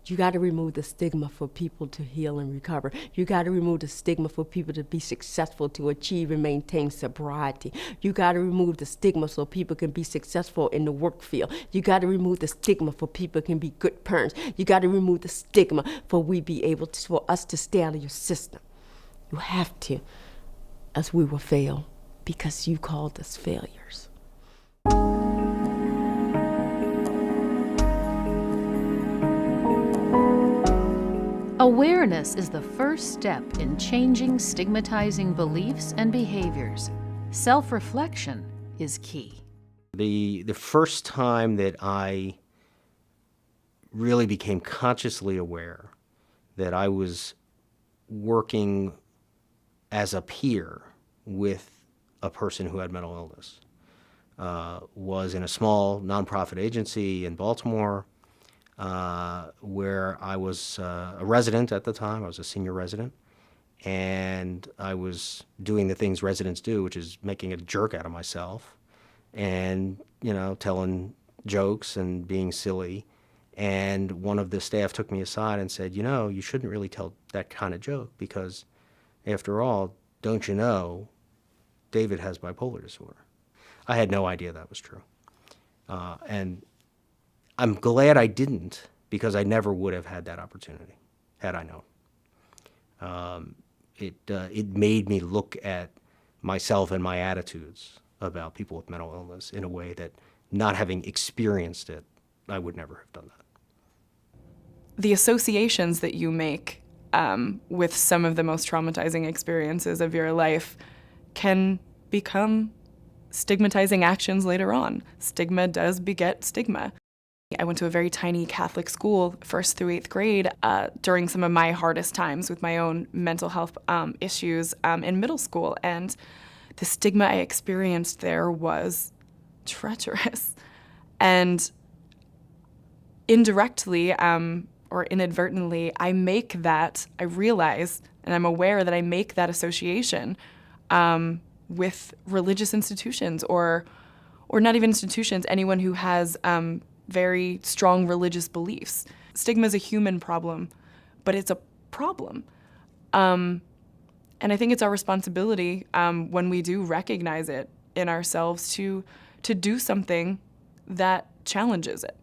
You got to remove the stigma for people to heal and recover. You got to remove the stigma for people to be successful, to achieve and maintain sobriety. You got to remove the stigma so people can be successful in the work field. You got to remove the stigma for people can be good parents. You got to remove the stigma for for us to stay out of your system. You have to, else we will fail because you called us failures. Awareness is the first step in changing stigmatizing beliefs and behaviors. Self-reflection is key. The first time that I really became consciously aware that I was working as a peer with a person who had mental illness was in a small nonprofit agency in Baltimore, where I was a resident at the time. I was a senior resident, and I was doing the things residents do, which is making a jerk out of myself and, telling jokes and being silly. And one of the staff took me aside and said, you shouldn't really tell that kind of joke because, after all, don't you know, David has bipolar disorder. I had no idea that was true. And I'm glad I didn't, because I never would have had that opportunity had I known. It made me look at myself and my attitudes about people with mental illness in a way that, not having experienced it, I would never have done that. The associations that you make with some of the most traumatizing experiences of your life can become stigmatizing actions later on. Stigma does beget stigma. I went to a very tiny Catholic school, 1st through 8th grade, during some of my hardest times with my own mental health issues in middle school. And the stigma I experienced there was treacherous. And indirectly or inadvertently, I realize, and I'm aware that I make that association with religious institutions or not even institutions, anyone who has very strong religious beliefs. Stigma is a human problem, but it's a problem. And I think it's our responsibility when we do recognize it in ourselves to do something that challenges it.